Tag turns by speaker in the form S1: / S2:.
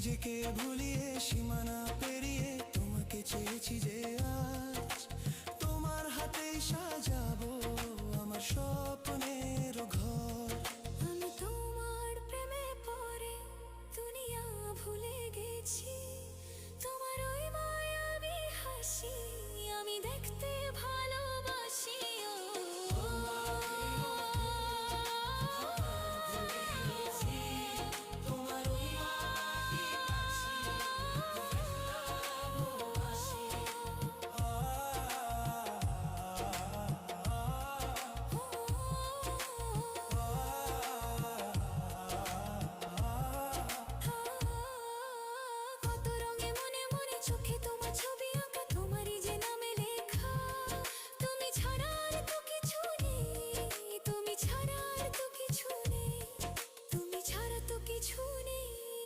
S1: নিজেকে ভুলিয়ে সীমানা পেরিয়ে তোমাকে চেয়েছি যে আজ তোমার হাতেই সাজাবো আমার স্বপ্নের ঘর।
S2: আমি তোমার প্রেমে পড়ে দুনিয়া ভুলে গেছি।